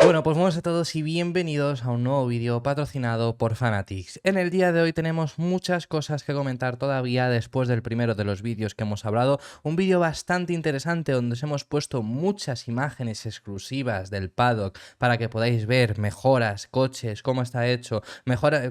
Bueno, pues buenos a todos y bienvenidos a un nuevo vídeo patrocinado por Fanatics. En el día de hoy tenemos muchas cosas que comentar todavía después del primero de los vídeos que hemos hablado. Un vídeo bastante interesante donde os hemos puesto muchas imágenes exclusivas del paddock para que podáis ver mejoras, coches, cómo está hecho,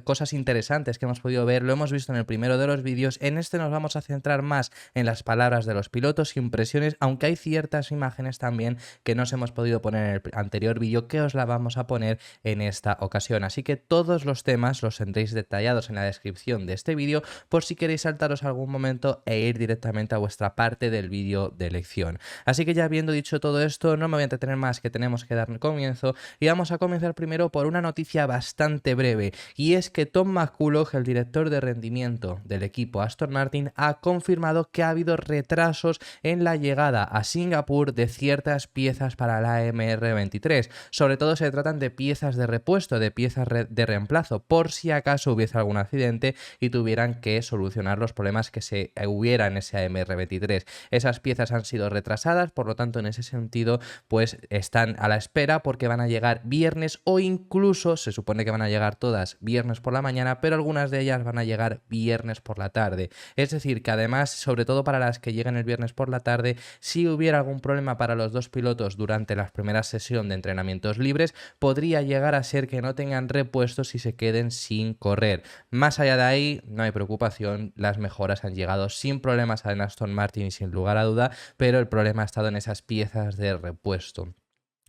cosas interesantes que hemos podido ver. Lo hemos visto en el primero de los vídeos. En este nos vamos a centrar más en las palabras de los pilotos, impresiones, aunque hay ciertas imágenes también que no os hemos podido poner en el anterior vídeo que os la vamos a poner en esta ocasión. Así que todos los temas los tendréis detallados en la descripción de este vídeo por si queréis saltaros algún momento e ir directamente a vuestra parte del vídeo de elección. Así que ya habiendo dicho todo esto, no me voy a entretener más, que tenemos que dar comienzo y vamos a comenzar primero por una noticia bastante breve, y es que Tom McCulloch, el director de rendimiento del equipo Aston Martin, ha confirmado que ha habido retrasos en la llegada a Singapur de ciertas piezas para la MR23. Sobre todo se tratan de piezas de repuesto, de piezas de reemplazo, por si acaso hubiese algún accidente y tuvieran que solucionar los problemas que se hubiera en ese MR23. Esas piezas han sido retrasadas, por lo tanto en ese sentido pues están a la espera porque van a llegar viernes, o incluso se supone que van a llegar todas viernes por la mañana, pero algunas de ellas van a llegar viernes por la tarde. Es decir, que además, sobre todo para las que lleguen el viernes por la tarde, si hubiera algún problema para los dos pilotos durante la primera sesión de entrenamientos libres, podría llegar a ser que no tengan repuestos y se queden sin correr. Más allá de ahí, no hay preocupación, las mejoras han llegado sin problemas en Aston Martin y sin lugar a duda, pero el problema ha estado en esas piezas de repuesto.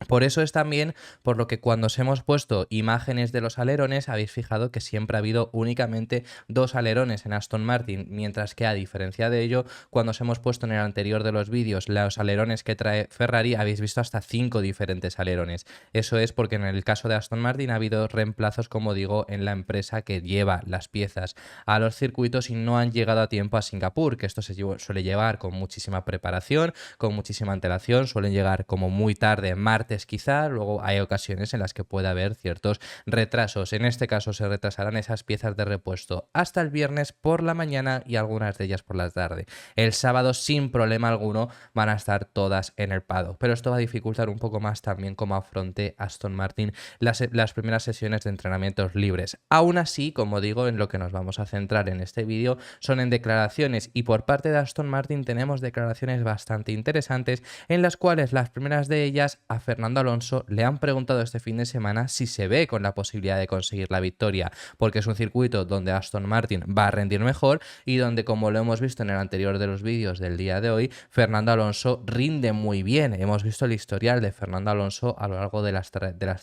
Por eso es también por lo que cuando os hemos puesto imágenes de los alerones habéis fijado que siempre ha habido únicamente dos alerones en Aston Martin, mientras que a diferencia de ello, cuando os hemos puesto en el anterior de los vídeos los alerones que trae Ferrari, habéis visto hasta 5 diferentes alerones. Eso es porque en el caso de Aston Martin ha habido reemplazos, como digo, en la empresa que lleva las piezas a los circuitos y no han llegado a tiempo a Singapur, que esto se suele llevar con muchísima preparación, con muchísima antelación, suelen llegar como muy tarde, martes quizá, luego hay ocasiones en las que puede haber ciertos retrasos. En este caso se retrasarán esas piezas de repuesto hasta el viernes por la mañana y algunas de ellas por la tarde. El sábado sin problema alguno van a estar todas en el paddock, pero esto va a dificultar un poco más también cómo afronte Aston Martin las primeras sesiones de entrenamientos libres. Aún así, como digo, en lo que nos vamos a centrar en este vídeo son en declaraciones, y por parte de Aston Martin tenemos declaraciones bastante interesantes en las cuales las primeras de ellas a Fernando Alonso le han preguntado este fin de semana si se ve con la posibilidad de conseguir la victoria, porque es un circuito donde Aston Martin va a rendir mejor y donde, como lo hemos visto en el anterior de los vídeos del día de hoy, Fernando Alonso rinde muy bien. Hemos visto el historial de Fernando Alonso a lo largo de las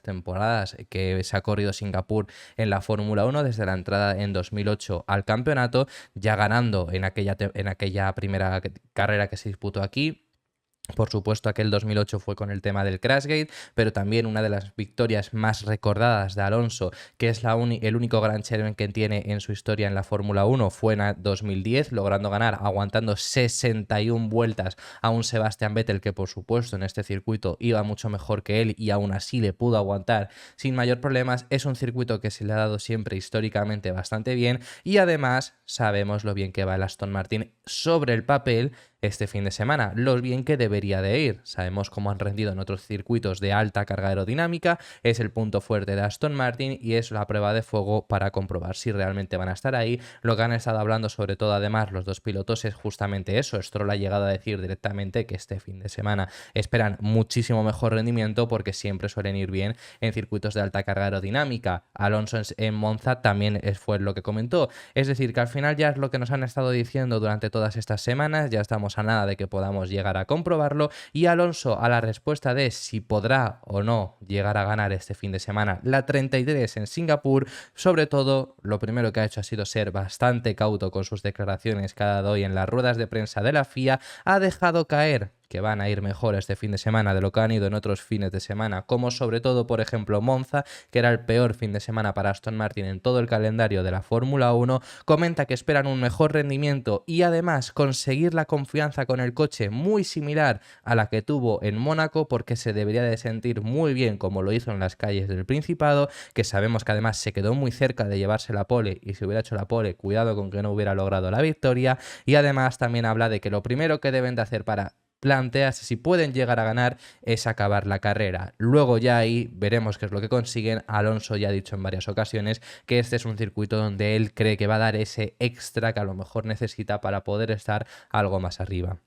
temporadas que se ha corrido Singapur en la Fórmula 1, desde la entrada en 2008 al campeonato, ya ganando en aquella primera carrera que se disputó aquí. Por supuesto, aquel 2008 fue con el tema del Crashgate, pero también una de las victorias más recordadas de Alonso, que es el único Grand Chelem que tiene en su historia en la Fórmula 1, fue en 2010, logrando ganar, aguantando 61 vueltas a un Sebastian Vettel que, por supuesto, en este circuito iba mucho mejor que él y aún así le pudo aguantar sin mayor problemas. Es un circuito que se le ha dado siempre históricamente bastante bien, y además sabemos lo bien que va el Aston Martin sobre el papel este fin de semana, lo bien que debería de ir. Sabemos cómo han rendido en otros circuitos de alta carga aerodinámica, es el punto fuerte de Aston Martin y es la prueba de fuego para comprobar si realmente van a estar ahí. Lo que han estado hablando sobre todo además los dos pilotos es justamente eso. Stroll ha llegado a decir directamente que este fin de semana esperan muchísimo mejor rendimiento porque siempre suelen ir bien en circuitos de alta carga aerodinámica. Alonso en Monza también fue lo que comentó. Es decir, que al final ya es lo que nos han estado diciendo durante todas estas semanas, ya estamos a nada de que podamos llegar a comprobarlo, y Alonso, a la respuesta de si podrá o no llegar a ganar este fin de semana la 33 en Singapur, sobre todo lo primero que ha hecho ha sido ser bastante cauto con sus declaraciones que ha dado hoy en las ruedas de prensa de la FIA. Ha dejado caer que van a ir mejor este fin de semana de lo que han ido en otros fines de semana, como sobre todo, por ejemplo, Monza, que era el peor fin de semana para Aston Martin en todo el calendario de la Fórmula 1. Comenta que esperan un mejor rendimiento y además conseguir la confianza con el coche muy similar a la que tuvo en Mónaco, porque se debería de sentir muy bien como lo hizo en las calles del Principado, que sabemos que además se quedó muy cerca de llevarse la pole, y si hubiera hecho la pole, cuidado con que no hubiera logrado la victoria. Y además también habla de que lo primero que deben de hacer para plantearse si pueden llegar a ganar es acabar la carrera. Luego ya ahí veremos qué es lo que consiguen. Alonso ya ha dicho en varias ocasiones que este es un circuito donde él cree que va a dar ese extra que a lo mejor necesita para poder estar algo más arriba.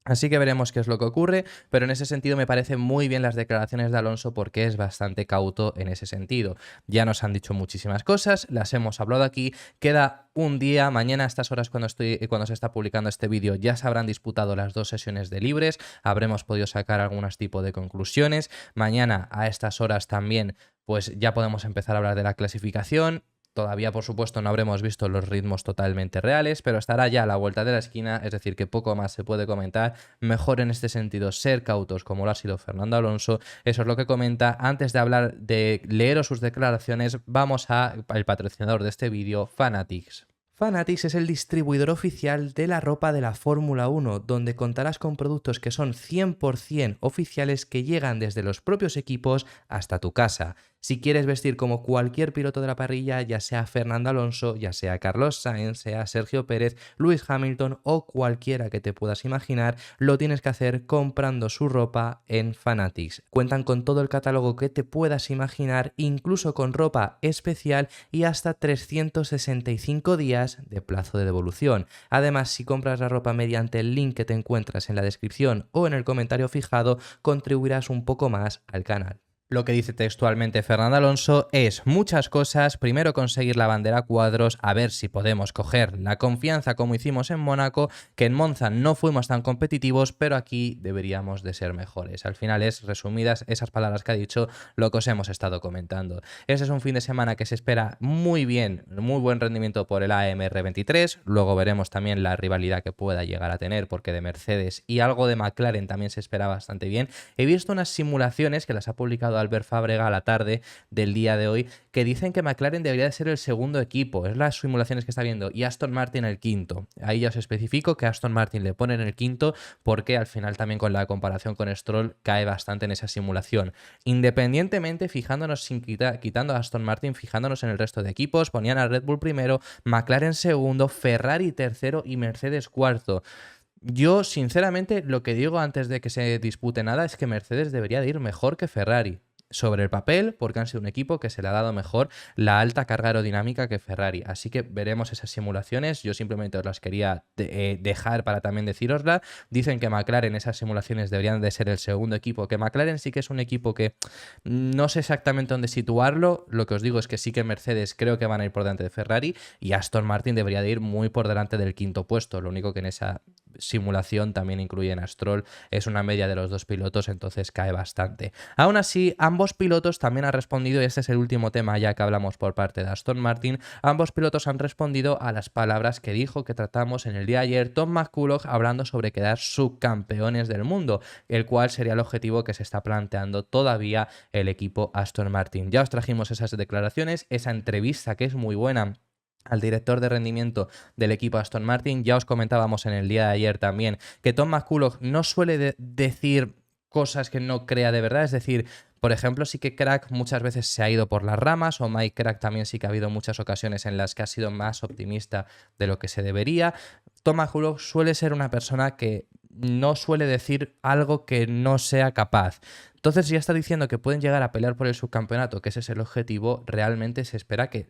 Así que veremos qué es lo que ocurre, pero en ese sentido me parecen muy bien las declaraciones de Alonso porque es bastante cauto en ese sentido. Ya nos han dicho muchísimas cosas, las hemos hablado aquí, queda un día, mañana a estas horas cuando se está publicando este vídeo ya se habrán disputado las 2 sesiones de libres, habremos podido sacar algunos tipos de conclusiones, mañana a estas horas también pues ya podemos empezar a hablar de la clasificación. Todavía, por supuesto, no habremos visto los ritmos totalmente reales, pero estará ya a la vuelta de la esquina, es decir, que poco más se puede comentar. Mejor en este sentido ser cautos como lo ha sido Fernando Alonso. Eso es lo que comenta. Antes de hablar, de leeros sus declaraciones, vamos al patrocinador de este vídeo, Fanatics. Fanatics es el distribuidor oficial de la ropa de la Fórmula 1, donde contarás con productos que son 100% oficiales que llegan desde los propios equipos hasta tu casa. Si quieres vestir como cualquier piloto de la parrilla, ya sea Fernando Alonso, ya sea Carlos Sainz, sea Sergio Pérez, Lewis Hamilton o cualquiera que te puedas imaginar, lo tienes que hacer comprando su ropa en Fanatics. Cuentan con todo el catálogo que te puedas imaginar, incluso con ropa especial y hasta 365 días de plazo de devolución. Además, si compras la ropa mediante el link que te encuentras en la descripción o en el comentario fijado, contribuirás un poco más al canal. Lo que dice textualmente Fernando Alonso es muchas cosas. Primero, conseguir la bandera a cuadros, a ver si podemos coger la confianza como hicimos en Mónaco, que en Monza no fuimos tan competitivos, pero aquí deberíamos de ser mejores. Al final es, resumidas esas palabras que ha dicho, lo que os hemos estado comentando. Este es un fin de semana que se espera muy bien, muy buen rendimiento por el AMR23. Luego veremos también la rivalidad que pueda llegar a tener, porque de Mercedes y algo de McLaren también se espera bastante bien. He visto unas simulaciones que las ha publicado Albert Fábrega a la tarde del día de hoy, que dicen que McLaren debería de ser el segundo equipo, es las simulaciones que está viendo, y Aston Martin el quinto. Ahí ya os especifico que Aston Martin le ponen el quinto porque al final también con la comparación con Stroll cae bastante en esa simulación. Independientemente, fijándonos, quitando a Aston Martin, fijándonos en el resto de equipos, ponían a Red Bull primero, McLaren segundo, Ferrari tercero y Mercedes cuarto. Yo, sinceramente, lo que digo antes de que se dispute nada es que Mercedes debería de ir mejor que Ferrari. Sobre el papel, porque han sido un equipo que se le ha dado mejor la alta carga aerodinámica que Ferrari. Así que veremos esas simulaciones. Yo simplemente os las quería dejar para también decirosla. Dicen que McLaren, esas simulaciones deberían de ser el segundo equipo. Que McLaren sí que es un equipo que no sé exactamente dónde situarlo. Lo que os digo es que sí que Mercedes creo que van a ir por delante de Ferrari y Aston Martin debería de ir muy por delante del quinto puesto. Lo único que en esa simulación también incluyen a Stroll. Es una media de los dos pilotos, entonces cae bastante. Aún así, ambos pilotos también han respondido, y este es el último tema ya que hablamos por parte de Aston Martin, ambos pilotos han respondido a las palabras que dijo, que tratamos en el día de ayer, Tom McCulloch, hablando sobre quedar subcampeones del mundo, el cual sería el objetivo que se está planteando todavía el equipo Aston Martin. Ya os trajimos esas declaraciones, esa entrevista que es muy buena al director de rendimiento del equipo Aston Martin. Ya os comentábamos en el día de ayer también que Tom McCulloch no suele decir cosas que no crea de verdad, es decir, por ejemplo, sí que Crack muchas veces se ha ido por las ramas, o Mike Crack también sí que ha habido muchas ocasiones en las que ha sido más optimista de lo que se debería. Tom McCulloch suele ser una persona que no suele decir algo que no sea capaz. Entonces, si ya está diciendo que pueden llegar a pelear por el subcampeonato, que ese es el objetivo, realmente se espera que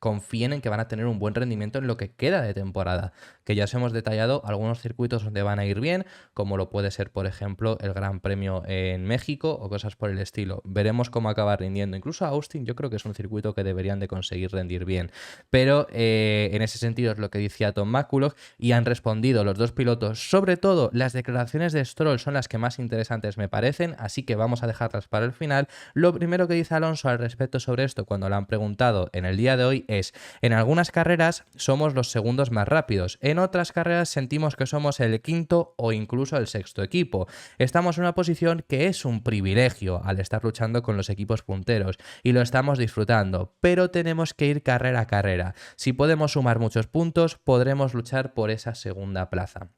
confíen en que van a tener un buen rendimiento en lo que queda de temporada, que ya os hemos detallado algunos circuitos donde van a ir bien, como lo puede ser, por ejemplo, el Gran Premio en México o cosas por el estilo. Veremos cómo acaba rindiendo. Incluso Austin yo creo que es un circuito que deberían de conseguir rendir bien, pero en ese sentido es lo que decía Tom McCulloch y han respondido los dos pilotos. Sobre todo las declaraciones de Stroll son las que más interesantes me parecen, así que vamos a dejarlas para el final. Lo primero que dice Alonso al respecto sobre esto cuando le han preguntado en el día de hoy es: en algunas carreras somos los segundos más rápidos, en otras carreras sentimos que somos el quinto o incluso el sexto equipo. Estamos en una posición que es un privilegio al estar luchando con los equipos punteros y lo estamos disfrutando, pero tenemos que ir carrera a carrera. Si podemos sumar muchos puntos, podremos luchar por esa segunda plaza.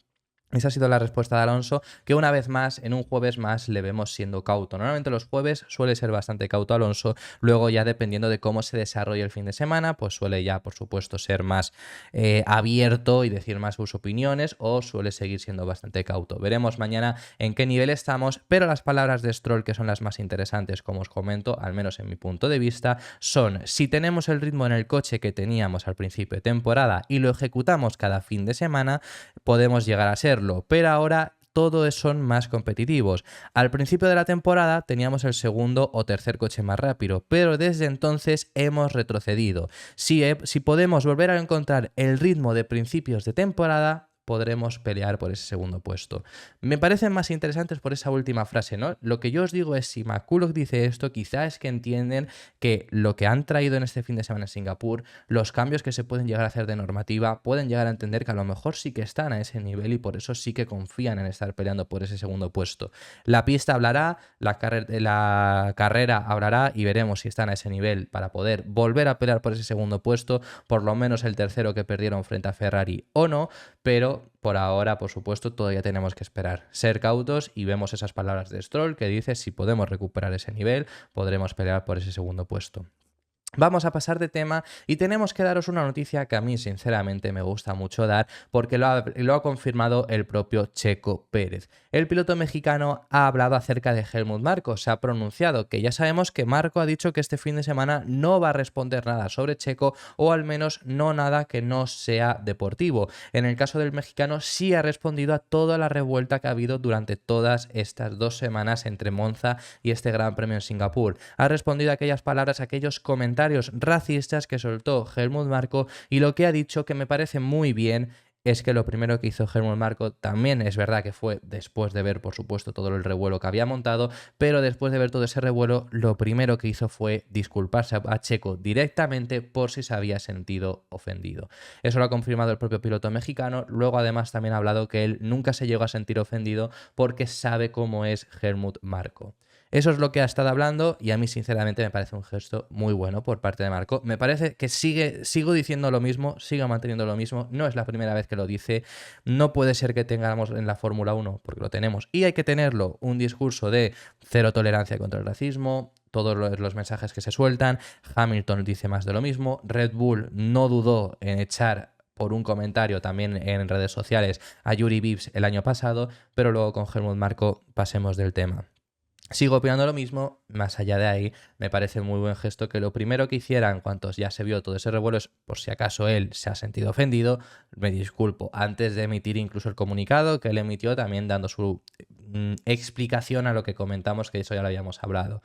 Esa ha sido la respuesta de Alonso, que una vez más, en un jueves más, le vemos siendo cauto. Normalmente los jueves suele ser bastante cauto Alonso, luego ya dependiendo de cómo se desarrolle el fin de semana, pues suele ya, por supuesto, ser más abierto y decir más sus opiniones, o suele seguir siendo bastante cauto. Veremos mañana en qué nivel estamos, pero las palabras de Stroll, que son las más interesantes, como os comento, al menos en mi punto de vista, son: si tenemos el ritmo en el coche que teníamos al principio de temporada y lo ejecutamos cada fin de semana, podemos llegar a serlo, pero ahora todos son más competitivos. Al principio de la temporada teníamos el segundo o tercer coche más rápido, pero desde entonces hemos retrocedido. Si podemos volver a encontrar el ritmo de principios de temporada, podremos pelear por ese segundo puesto. Me parecen más interesantes por esa última frase, ¿no? Lo que yo os digo es, si McCulloch dice esto, quizá es que entienden que lo que han traído en este fin de semana en Singapur, los cambios que se pueden llegar a hacer de normativa, pueden llegar a entender que a lo mejor sí que están a ese nivel y por eso sí que confían en estar peleando por ese segundo puesto. La pista hablará, la carrera hablará y veremos si están a ese nivel para poder volver a pelear por ese segundo puesto, por lo menos el tercero que perdieron frente a Ferrari o no, pero por ahora, por supuesto, todavía tenemos que esperar. Ser cautos, y vemos esas palabras de Stroll que dice: si podemos recuperar ese nivel, podremos pelear por ese segundo puesto. Vamos a pasar de tema y tenemos que daros una noticia que a mí sinceramente me gusta mucho dar, porque lo ha confirmado el propio Checo Pérez. El piloto mexicano ha hablado acerca de Helmut Marko, se ha pronunciado, que ya sabemos que Marko ha dicho que este fin de semana no va a responder nada sobre Checo, o al menos no nada que no sea deportivo. En el caso del mexicano sí ha respondido a toda la revuelta que ha habido durante todas estas 2 semanas entre Monza y este Gran Premio en Singapur. Ha respondido a aquellas palabras, a aquellos comentarios racistas que soltó Helmut Marko, y lo que ha dicho, que me parece muy bien, es que lo primero que hizo Helmut Marko, también es verdad que fue después de ver, por supuesto, todo el revuelo que había montado, pero después de ver todo ese revuelo, lo primero que hizo fue disculparse a Checo directamente por si se había sentido ofendido. Eso lo ha confirmado el propio piloto mexicano. Luego, además, también ha hablado que él nunca se llegó a sentir ofendido porque sabe cómo es Helmut Marko. Eso es lo que ha estado hablando, y a mí sinceramente me parece un gesto muy bueno por parte de Marko. Me parece que sigo diciendo lo mismo, sigo manteniendo lo mismo. No es la primera vez que lo dice. No puede ser que tengamos en la Fórmula 1, porque lo tenemos, y hay que tenerlo, un discurso de cero tolerancia contra el racismo, todos los mensajes que se sueltan. Hamilton dice más de lo mismo. Red Bull no dudó en echar por un comentario también en redes sociales a Yuri Vips el año pasado, pero luego con Helmut Marko pasemos del tema. Sigo opinando lo mismo. Más allá de ahí, me parece muy buen gesto que lo primero que hiciera, en cuanto ya se vio todo ese revuelo, es, por si acaso él se ha sentido ofendido, me disculpo, antes de emitir incluso el comunicado que él emitió, también dando su explicación a lo que comentamos, que eso ya lo habíamos hablado.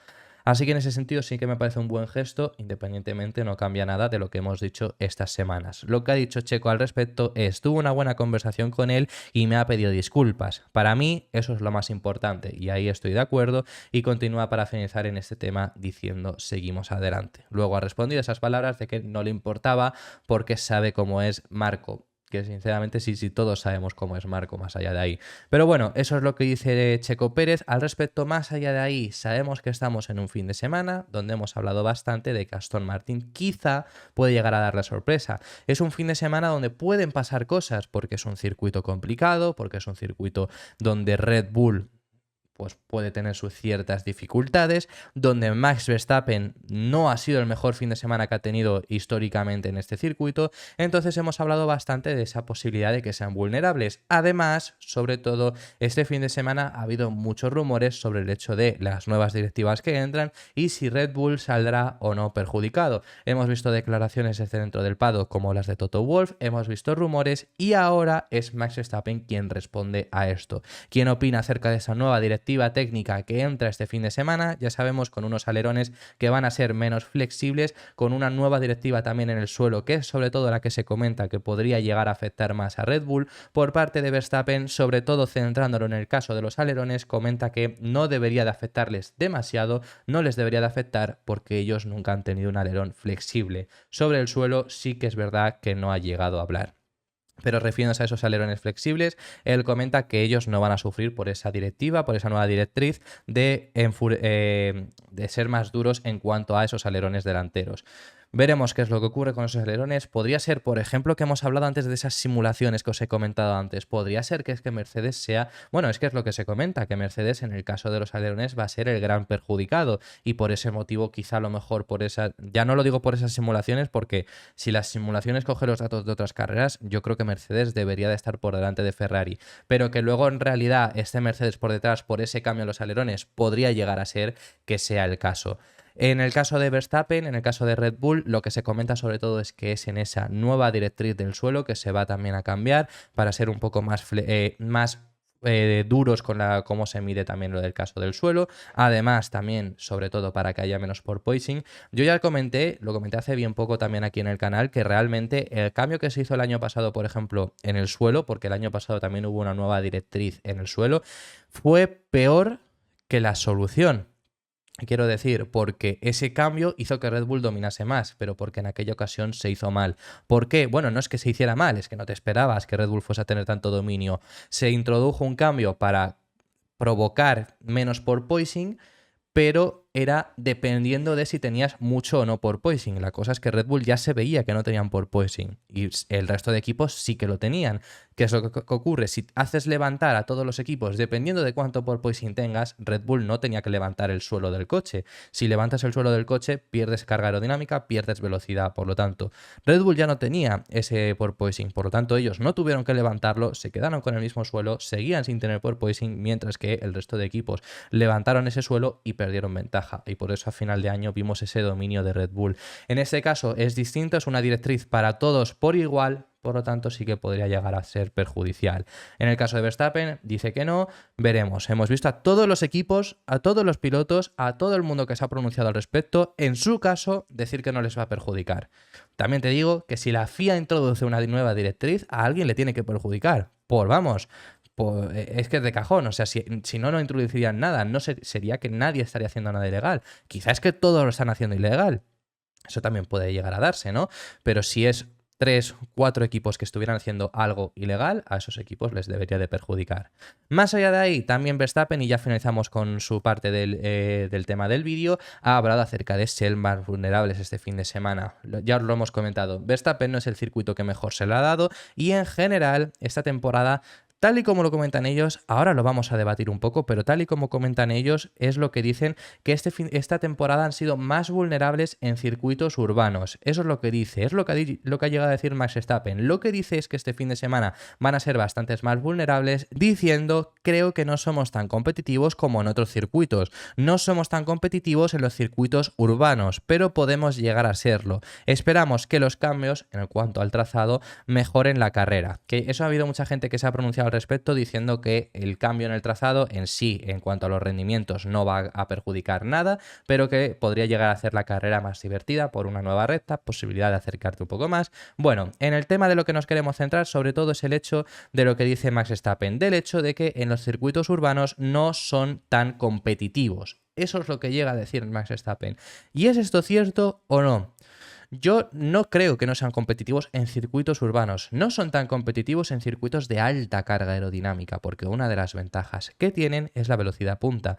Así que en ese sentido sí que me parece un buen gesto, independientemente no cambia nada de lo que hemos dicho estas semanas. Lo que ha dicho Checo al respecto es: tuve una buena conversación con él y me ha pedido disculpas. Para mí eso es lo más importante, y ahí estoy de acuerdo, y continúa para finalizar en este tema diciendo: seguimos adelante. Luego ha respondido esas palabras de que no le importaba porque sabe cómo es Marko. Que sinceramente sí, todos sabemos cómo es Marko, más allá de ahí. Pero bueno, eso es lo que dice Checo Pérez. Al respecto, más allá de ahí, sabemos que estamos en un fin de semana donde hemos hablado bastante de que Aston Martin quizá puede llegar a dar la sorpresa. Es un fin de semana donde pueden pasar cosas, porque es un circuito complicado, porque es un circuito donde Red Bull pues puede tener sus ciertas dificultades, donde Max Verstappen no ha sido el mejor fin de semana que ha tenido históricamente en este circuito. Entonces hemos hablado bastante de esa posibilidad de que sean vulnerables. Además, sobre todo, este fin de semana ha habido muchos rumores sobre el hecho de las nuevas directivas que entran y si Red Bull saldrá o no perjudicado. Hemos visto declaraciones desde dentro del paddock como las de Toto Wolff, hemos visto rumores, y ahora es Max Verstappen quien responde a esto. ¿Quién opina acerca de esa nueva directiva técnica que entra este fin de semana? Ya sabemos, con unos alerones que van a ser menos flexibles, con una nueva directiva también en el suelo, que es sobre todo la que se comenta que podría llegar a afectar más a Red Bull. Por parte de Verstappen, sobre todo centrándolo en el caso de los alerones, comenta que no debería de afectarles demasiado, no les debería de afectar porque ellos nunca han tenido un alerón flexible. Sobre el suelo sí que es verdad que no ha llegado a hablar. Pero refiriéndose a esos alerones flexibles, él comenta que ellos no van a sufrir por esa directiva, por esa nueva directriz de ser más duros en cuanto a esos alerones delanteros. Veremos qué es lo que ocurre con esos alerones. Podría ser, por ejemplo, que hemos hablado antes de esas simulaciones que os he comentado antes. Podría ser que es que Mercedes sea... Bueno, es que es lo que se comenta, que Mercedes en el caso de los alerones va a ser el gran perjudicado y por ese motivo quizá a lo mejor por esa... Ya no lo digo por esas simulaciones porque si las simulaciones cogen los datos de otras carreras, yo creo que Mercedes debería de estar por delante de Ferrari. Pero que luego en realidad esté Mercedes por detrás por ese cambio en los alerones, podría llegar a ser que sea el caso. En el caso de Verstappen, en el caso de Red Bull, lo que se comenta sobre todo es que es en esa nueva directriz del suelo que se va también a cambiar para ser un poco más duros con cómo se mide también lo del caso del suelo. Además, también, sobre todo, para que haya menos porpoising. Yo ya lo comenté hace bien poco también aquí en el canal, que realmente el cambio que se hizo el año pasado, por ejemplo, en el suelo, porque el año pasado también hubo una nueva directriz en el suelo, fue peor que la solución. Quiero decir, porque ese cambio hizo que Red Bull dominase más, pero porque en aquella ocasión se hizo mal. ¿Por qué? Bueno, no es que se hiciera mal, es que no te esperabas que Red Bull fuese a tener tanto dominio. Se introdujo un cambio para provocar menos porpoising, pero era dependiendo de si tenías mucho o no porpoising. La cosa es que Red Bull ya se veía que no tenían porpoising y el resto de equipos sí que lo tenían. ¿Qué es lo que ocurre? Si haces levantar a todos los equipos, dependiendo de cuánto porpoising tengas, Red Bull no tenía que levantar el suelo del coche. Si levantas el suelo del coche, pierdes carga aerodinámica, pierdes velocidad. Por lo tanto, Red Bull ya no tenía ese porpoising. Por lo tanto, ellos no tuvieron que levantarlo, se quedaron con el mismo suelo, seguían sin tener porpoising, mientras que el resto de equipos levantaron ese suelo y perdieron ventaja. Y por eso a final de año vimos ese dominio de Red Bull. En este caso es distinto, es una directriz para todos por igual. Por lo tanto, sí que podría llegar a ser perjudicial. En el caso de Verstappen, dice que no. Veremos. Hemos visto a todos los equipos, a todos los pilotos, a todo el mundo que se ha pronunciado al respecto, en su caso, decir que no les va a perjudicar. También te digo que si la FIA introduce una nueva directriz, a alguien le tiene que perjudicar. Vamos. Es que es de cajón, o sea, si no, no introducirían nada. No sería que nadie estaría haciendo nada ilegal. Quizás es que todos lo están haciendo ilegal. Eso también puede llegar a darse, ¿no? Pero si es 3, 4 equipos que estuvieran haciendo algo ilegal, a esos equipos les debería de perjudicar. Más allá de ahí, también Verstappen, y ya finalizamos con su parte del tema del vídeo, ha hablado acerca de ser más vulnerables este fin de semana. Ya os lo hemos comentado, Verstappen no es el circuito que mejor se le ha dado y en general esta temporada... Tal y como lo comentan ellos, ahora lo vamos a debatir un poco, pero tal y como comentan ellos, es lo que dicen que esta temporada han sido más vulnerables en circuitos urbanos. Eso es lo que dice, es lo que ha llegado a decir Max Verstappen. Lo que dice es que este fin de semana van a ser bastantes más vulnerables, diciendo, creo que no somos tan competitivos como en otros circuitos. No somos tan competitivos en los circuitos urbanos, pero podemos llegar a serlo. Esperamos que los cambios, en cuanto al trazado, mejoren la carrera. Que eso ha habido mucha gente que se ha pronunciado al respecto diciendo que el cambio en el trazado en sí, en cuanto a los rendimientos, no va a perjudicar nada, pero que podría llegar a hacer la carrera más divertida por una nueva recta, posibilidad de acercarte un poco más. Bueno, en el tema de lo que nos queremos centrar sobre todo es el hecho de lo que dice Max Verstappen, del hecho de que en los circuitos urbanos no son tan competitivos. Eso es lo que llega a decir Max Verstappen. ¿Y es esto cierto o no? Yo no creo que no sean competitivos en circuitos urbanos. No son tan competitivos en circuitos de alta carga aerodinámica, porque una de las ventajas que tienen es la velocidad punta.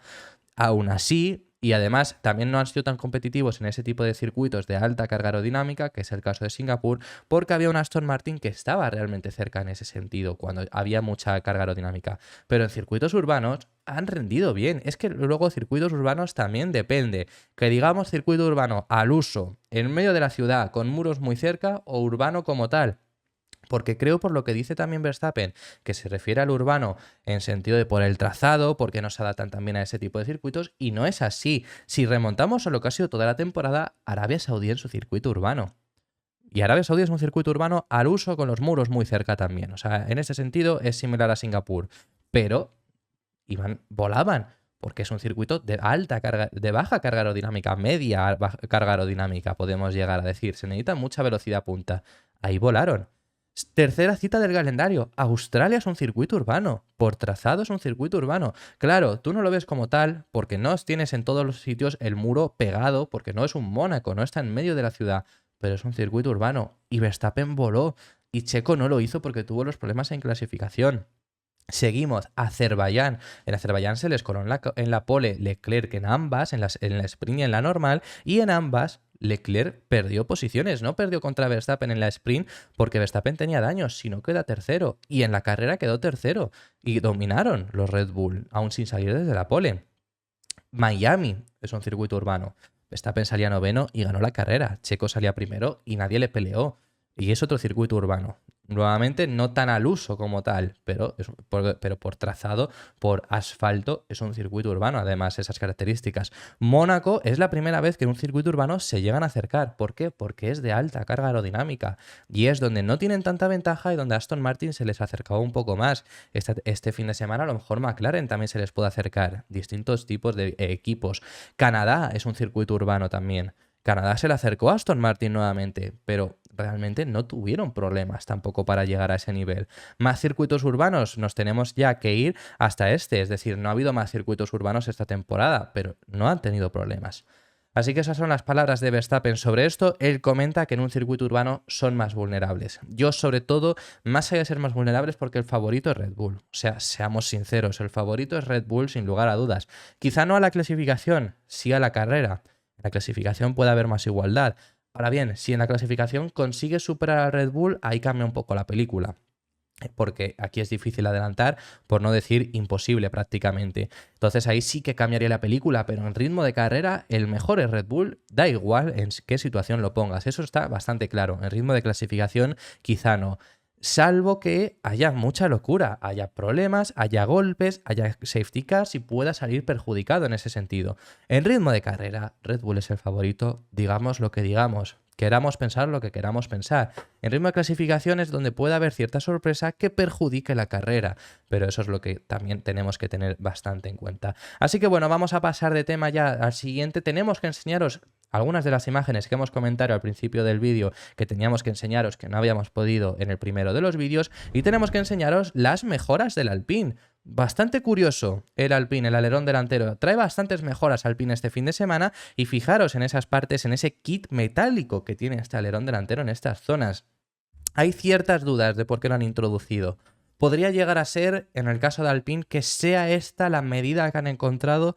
Aún así, y además también no han sido tan competitivos en ese tipo de circuitos de alta carga aerodinámica, que es el caso de Singapur, porque había un Aston Martin que estaba realmente cerca en ese sentido, cuando había mucha carga aerodinámica. Pero en circuitos urbanos han rendido bien. Es que luego circuitos urbanos también depende. Que digamos circuito urbano al uso, en medio de la ciudad, con muros muy cerca, o urbano como tal. Porque creo, por lo que dice también Verstappen, que se refiere al urbano en sentido de por el trazado, porque no se adaptan también a ese tipo de circuitos, y no es así. Si remontamos a lo que ha sido toda la temporada, Arabia Saudí en su circuito urbano. Y Arabia Saudí es un circuito urbano al uso con los muros muy cerca también. O sea, en ese sentido es similar a Singapur. Pero volaban, porque es un circuito de alta carga, de baja carga aerodinámica, media carga aerodinámica, podemos llegar a decir. Se necesita mucha velocidad punta. Ahí volaron. Tercera cita del calendario. Australia es un circuito urbano. Por trazado es un circuito urbano. Claro, tú no lo ves como tal porque no tienes en todos los sitios el muro pegado, porque no es un Mónaco, no está en medio de la ciudad, pero es un circuito urbano. Y Verstappen voló. Y Checo no lo hizo porque tuvo los problemas en clasificación. Seguimos, Azerbaiyán. En Azerbaiyán se les coló en la pole Leclerc en ambas, en la sprint y en la normal, y en ambas Leclerc perdió posiciones, no perdió contra Verstappen en la sprint porque Verstappen tenía daños, sino queda tercero. Y en la carrera quedó tercero. Y dominaron los Red Bull, aún sin salir desde la pole. Miami es un circuito urbano. Verstappen salía noveno y ganó la carrera. Checo salía primero y nadie le peleó. Y es otro circuito urbano. Nuevamente, no tan al uso como tal, pero por trazado, por asfalto, es un circuito urbano. Además, esas características. Mónaco es la primera vez que en un circuito urbano se llegan a acercar. ¿Por qué? Porque es de alta carga aerodinámica. Y es donde no tienen tanta ventaja y donde a Aston Martin se les acercaba un poco más. Este fin de semana, a lo mejor McLaren también se les puede acercar. Distintos tipos de equipos. Canadá es un circuito urbano también. Canadá se le acercó a Aston Martin nuevamente, pero realmente no tuvieron problemas tampoco para llegar a ese nivel. Más circuitos urbanos, nos tenemos ya que ir hasta este, es decir, no ha habido más circuitos urbanos esta temporada, pero no han tenido problemas. Así que esas son las palabras de Verstappen sobre esto. Él comenta que en un circuito urbano son más vulnerables. Yo, sobre todo, más allá de ser más vulnerables, porque el favorito es Red Bull. O sea, seamos sinceros, el favorito es Red Bull sin lugar a dudas. Quizá no a la clasificación, sí a la carrera. En la clasificación puede haber más igualdad. Ahora bien, si en la clasificación consigue superar al Red Bull, ahí cambia un poco la película. Porque aquí es difícil adelantar, por no decir imposible prácticamente. Entonces ahí sí que cambiaría la película, pero en ritmo de carrera el mejor es Red Bull, da igual en qué situación lo pongas. Eso está bastante claro. En ritmo de clasificación quizá no. Salvo que haya mucha locura, haya problemas, haya golpes, haya safety cars y pueda salir perjudicado en ese sentido. En ritmo de carrera, Red Bull es el favorito, digamos lo que digamos. Queramos pensar lo que queramos pensar. En ritmo de clasificación es donde puede haber cierta sorpresa que perjudique la carrera, pero eso es lo que también tenemos que tener bastante en cuenta. Así que bueno, vamos a pasar de tema ya al siguiente. Tenemos que enseñaros algunas de las imágenes que hemos comentado al principio del vídeo, que teníamos que enseñaros que no habíamos podido en el primero de los vídeos, y tenemos que enseñaros las mejoras del Alpine. Bastante curioso el Alpine, el alerón delantero. Trae bastantes mejoras Alpine este fin de semana y fijaros en esas partes, en ese kit metálico que tiene este alerón delantero en estas zonas. Hay ciertas dudas de por qué lo han introducido. Podría llegar a ser, en el caso de Alpine, que sea esta la medida que han encontrado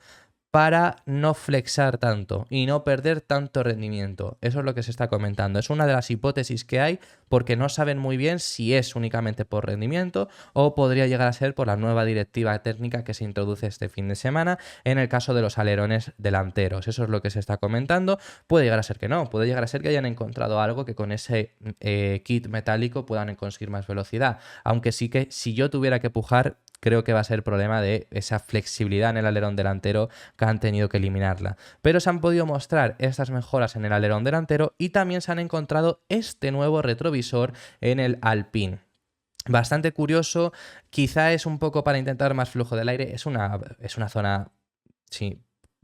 para no flexar tanto y no perder tanto rendimiento. Eso es lo que se está comentando. Es una de las hipótesis que hay porque no saben muy bien si es únicamente por rendimiento o podría llegar a ser por la nueva directiva técnica que se introduce este fin de semana en el caso de los alerones delanteros. Eso es lo que se está comentando. Puede llegar a ser que no, puede llegar a ser que hayan encontrado algo que con ese kit metálico puedan conseguir más velocidad. Aunque sí que si yo tuviera que pujar, creo que va a ser problema de esa flexibilidad en el alerón delantero que han tenido que eliminarla. Pero se han podido mostrar estas mejoras en el alerón delantero y también se han encontrado este nuevo retrovisor en el Alpine. Bastante curioso, quizá es un poco para intentar más flujo del aire, es una zona, sí,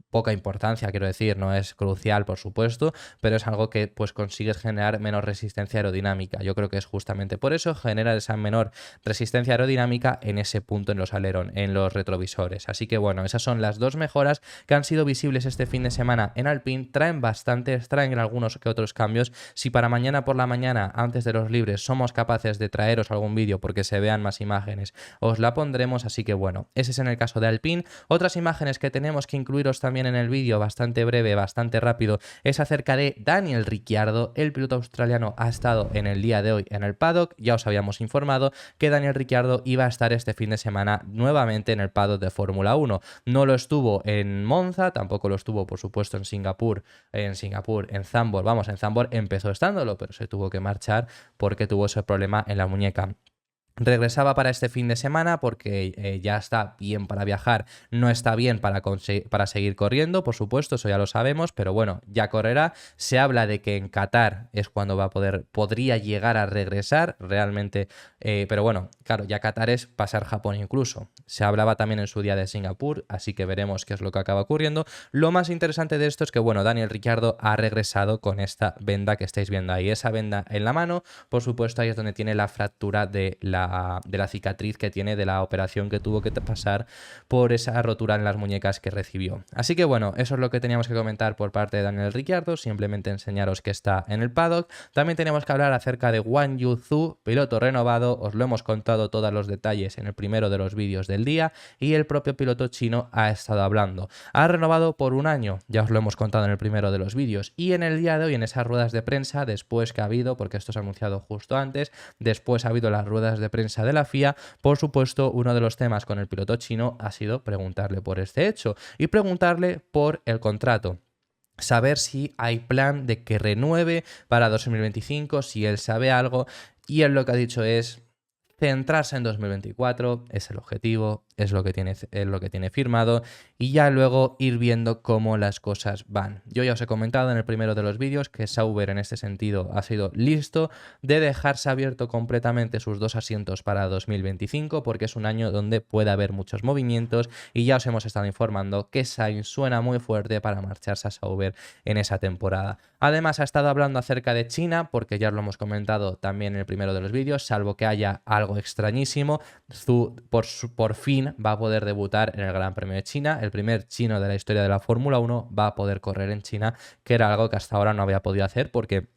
poca importancia, quiero decir, no es crucial, por supuesto, pero es algo que pues consigues generar menos resistencia aerodinámica. Yo creo que es justamente por eso genera esa menor resistencia aerodinámica en ese punto en los en los retrovisores. Así que bueno, esas son las dos mejoras que han sido visibles este fin de semana en Alpine. Traen bastantes, traen algunos que otros cambios. Si para mañana por la mañana, antes de los libres, somos capaces de traeros algún vídeo porque se vean más imágenes, os la pondremos. Así que bueno, ese es en el caso de Alpine. Otras imágenes que tenemos que incluiros también en el vídeo, bastante breve, bastante rápido, es acerca de Daniel Ricciardo. El piloto australiano ha estado en el día de hoy en el paddock. Ya os habíamos informado que Daniel Ricciardo iba a estar este fin de semana nuevamente en el paddock de Fórmula 1. No lo estuvo en Monza, tampoco lo estuvo, por supuesto, en Zandvoort, vamos, en Zandvoort empezó estándolo, pero se tuvo que marchar porque tuvo ese problema en la muñeca. Regresaba para este fin de semana porque ya está bien para viajar, no está bien para seguir corriendo, por supuesto, eso ya lo sabemos, pero bueno, ya correrá. Se habla de que en Qatar es cuando podría llegar a regresar realmente, pero bueno, claro, ya Qatar es pasar Japón incluso. Se hablaba también en su día de Singapur, así que veremos qué es lo que acaba ocurriendo. Lo más interesante de esto es que, bueno, Daniel Ricciardo ha regresado con esta venda que estáis viendo ahí, esa venda en la mano, por supuesto, ahí es donde tiene la fractura de la la cicatriz que tiene de la operación que tuvo que pasar por esa rotura en las muñecas que recibió. Así que bueno, eso es lo que teníamos que comentar por parte de Daniel Ricciardo, simplemente enseñaros que está en el paddock. También tenemos que hablar acerca de Guan Yu Zhou, piloto renovado, os lo hemos contado todos los detalles en el primero de los vídeos del día y el propio piloto chino ha estado hablando. Ha renovado por un año, ya os lo hemos contado en el primero de los vídeos, y en el día de hoy en esas ruedas de prensa, después que ha habido, porque esto se ha anunciado justo antes, después ha habido las ruedas de prensa de la FIA, por supuesto uno de los temas con el piloto chino ha sido preguntarle por este hecho y preguntarle por el contrato. Saber si hay plan de que renueve para 2025, si él sabe algo, y él lo que ha dicho es centrarse en 2024, es el objetivo, es lo que tiene firmado, y ya luego ir viendo cómo las cosas van. Yo ya os he comentado en el primero de los vídeos que Sauber en este sentido ha sido listo de dejarse abierto completamente sus dos asientos para 2025, porque es un año donde puede haber muchos movimientos, y ya os hemos estado informando que Sainz suena muy fuerte para marcharse a Sauber en esa temporada. Además ha estado hablando acerca de China, porque ya os lo hemos comentado también en el primero de los vídeos, salvo que haya algo extrañísimo, Zhou por fin va a poder debutar en el Gran Premio de China. El primer chino de la historia de la Fórmula 1 va a poder correr en China, que era algo que hasta ahora no había podido hacer porque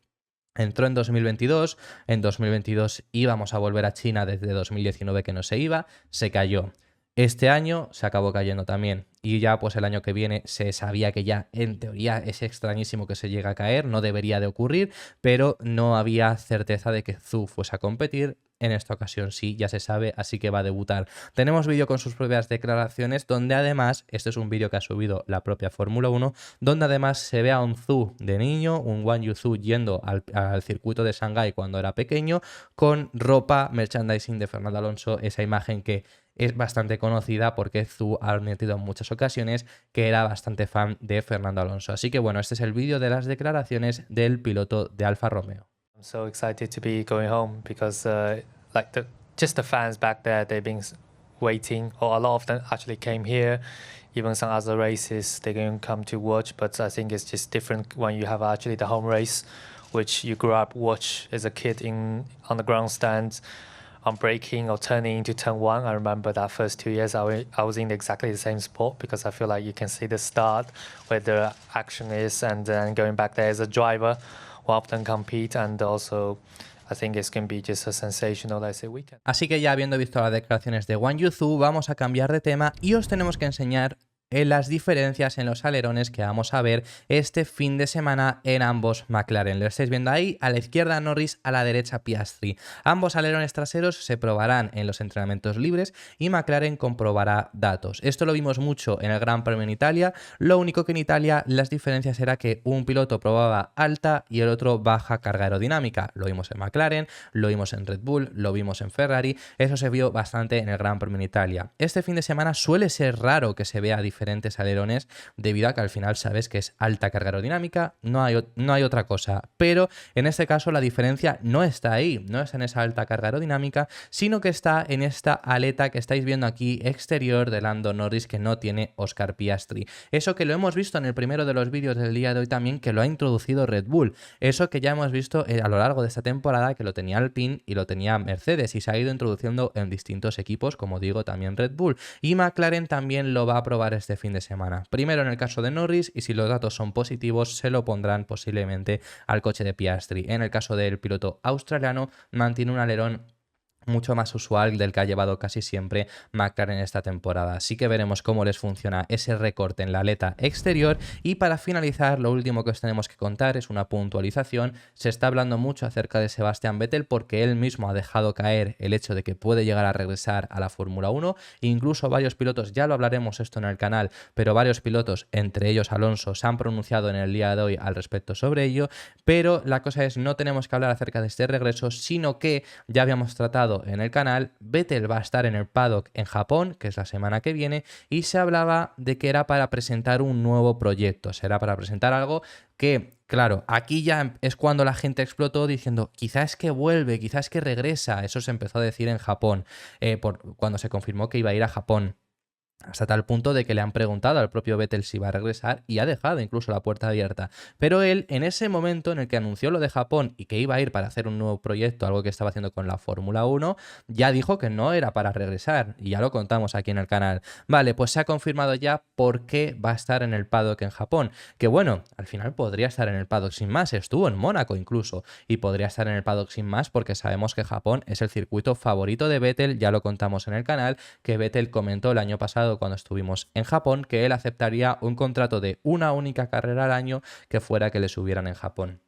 entró en 2022, en 2022 íbamos a volver a China desde 2019 que no se iba, se cayó. Este año se acabó cayendo también y ya pues el año que viene se sabía que ya en teoría es extrañísimo que se llegue a caer, no debería de ocurrir, pero no había certeza de que Zhou fuese a competir. En esta ocasión sí, ya se sabe, así que va a debutar. Tenemos vídeo con sus propias declaraciones, donde además, este es un vídeo que ha subido la propia Fórmula 1, donde además se ve a un Zhou de niño, un Guan Yu Zhou yendo al circuito de Shanghái cuando era pequeño, con ropa, merchandising de Fernando Alonso, esa imagen que es bastante conocida porque Zhou ha admitido en muchas ocasiones que era bastante fan de Fernando Alonso. Así que bueno, este es el vídeo de las declaraciones del piloto de Alfa Romeo. I'm so excited to be going home because just the fans back there, they've been waiting, or a lot of them actually came here. Even some other races they're going to come to watch, but I think it's just different when you have actually the home race, which you grew up watch as a kid on the grandstand on braking or turning into turn one. I remember that first 2 years I was in exactly the same spot because I feel like you can see the start where the action is, and then going back there as a driver, we'll often compete, and also I think it's going to be just a sensational, let's say, weekend. Así que ya habiendo visto las declaraciones de Guan Yu Zhou, vamos a cambiar de tema y os tenemos que enseñar las diferencias en los alerones que vamos a ver este fin de semana en ambos McLaren. Lo estáis viendo ahí, a la izquierda Norris, a la derecha Piastri. Ambos alerones traseros se probarán en los entrenamientos libres y McLaren comprobará datos. Esto lo vimos mucho en el Gran Premio en Italia, lo único que en Italia las diferencias era que un piloto probaba alta y el otro baja carga aerodinámica. Lo vimos en McLaren, lo vimos en Red Bull, lo vimos en Ferrari, eso se vio bastante en el Gran Premio en Italia. Este fin de semana suele ser raro que se vea diferentes alerones debido a que al final sabes que es alta carga aerodinámica, no hay otra cosa, pero en este caso la diferencia no está ahí, no está en esa alta carga aerodinámica, sino que está en esta aleta que estáis viendo aquí exterior de Lando Norris que no tiene Oscar Piastri. Eso que lo hemos visto en el primero de los vídeos del día de hoy también, que lo ha introducido Red Bull, eso que ya hemos visto a lo largo de esta temporada que lo tenía Alpine y lo tenía Mercedes y se ha ido introduciendo en distintos equipos, como digo también Red Bull, y McLaren también lo va a probar este fin de semana. Primero en el caso de Norris, y si los datos son positivos se lo pondrán posiblemente al coche de Piastri. En el caso del piloto australiano mantiene un alerón mucho más usual del que ha llevado casi siempre McLaren esta temporada. Así que veremos cómo les funciona ese recorte en la aleta exterior. Y para finalizar, lo último que os tenemos que contar es una puntualización. Se está hablando mucho acerca de Sebastian Vettel porque él mismo ha dejado caer el hecho de que puede llegar a regresar a la Fórmula 1. Incluso varios pilotos, ya lo hablaremos esto en el canal, pero varios pilotos, entre ellos Alonso, se han pronunciado en el día de hoy al respecto sobre ello. Pero la cosa es, no tenemos que hablar acerca de este regreso, sino que ya habíamos tratado en el canal, Vettel va a estar en el paddock en Japón, que es la semana que viene, y se hablaba de que era para presentar un nuevo proyecto, será para presentar algo que, claro, aquí ya es cuando la gente explotó diciendo, quizás que vuelve, quizás que regresa, eso se empezó a decir en Japón, cuando se confirmó que iba a ir a Japón. hasta tal punto de que le han preguntado al propio Vettel si va a regresar y ha dejado incluso la puerta abierta. Pero él, en ese momento en el que anunció lo de Japón y que iba a ir para hacer un nuevo proyecto, algo que estaba haciendo con la Fórmula 1, ya dijo que no era para regresar y ya lo contamos aquí en el canal. Vale, pues se ha confirmado ya por qué va a estar en el paddock en Japón. Que bueno, al final podría estar en el paddock sin más, estuvo en Mónaco incluso, y podría estar en el paddock sin más porque sabemos que Japón es el circuito favorito de Vettel, ya lo contamos en el canal, que Vettel comentó el año pasado cuando estuvimos en Japón que él aceptaría un contrato de una única carrera al año que fuera que le subieran en Japón.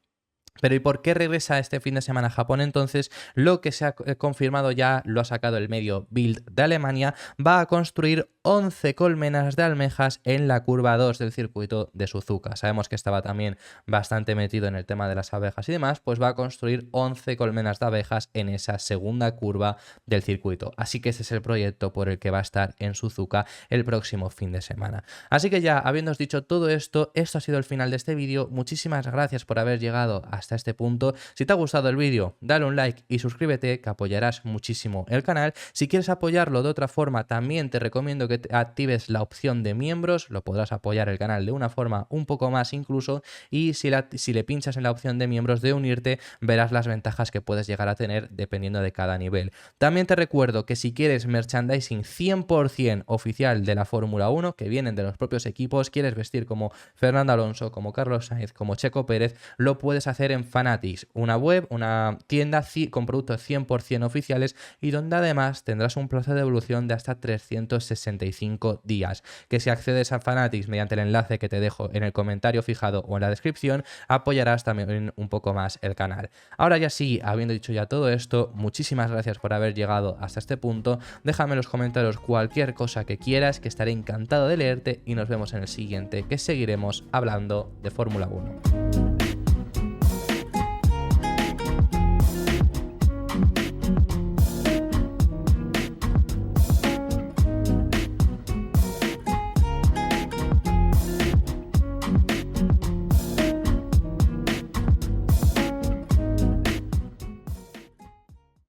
Pero ¿y por qué regresa este fin de semana a Japón? Entonces, lo que se ha confirmado ya, lo ha sacado el medio Bild de Alemania, va a construir 11 colmenas de almejas en la curva 2 del circuito de Suzuka. Sabemos que estaba también bastante metido en el tema de las abejas y demás, pues va a construir 11 colmenas de abejas en esa segunda curva del circuito. Así que ese es el proyecto por el que va a estar en Suzuka el próximo fin de semana. Así que ya, habiéndoos dicho todo esto, esto ha sido el final de este vídeo. Muchísimas gracias por haber llegado hasta este punto. Si te ha gustado el vídeo, dale un like y suscríbete, que apoyarás muchísimo el canal. Si quieres apoyarlo de otra forma, también te recomiendo que actives la opción de miembros, lo podrás apoyar el canal de una forma un poco más incluso, y si le pinchas en la opción de miembros de unirte, verás las ventajas que puedes llegar a tener dependiendo de cada nivel. También te recuerdo que si quieres merchandising 100% oficial de la Fórmula 1, que vienen de los propios equipos, quieres vestir como Fernando Alonso, como Carlos Sainz, como Checo Pérez, lo puedes hacer en Fanatics, una web, una tienda con productos 100% oficiales y donde además tendrás un plazo de devolución de hasta 365 días, que si accedes a Fanatics mediante el enlace que te dejo en el comentario fijado o en la descripción, apoyarás también un poco más el canal. Ahora ya sí, habiendo dicho ya todo esto, muchísimas gracias por haber llegado hasta este punto. Déjame en los comentarios cualquier cosa que quieras, que estaré encantado de leerte, y nos vemos en el siguiente, que seguiremos hablando de Fórmula 1.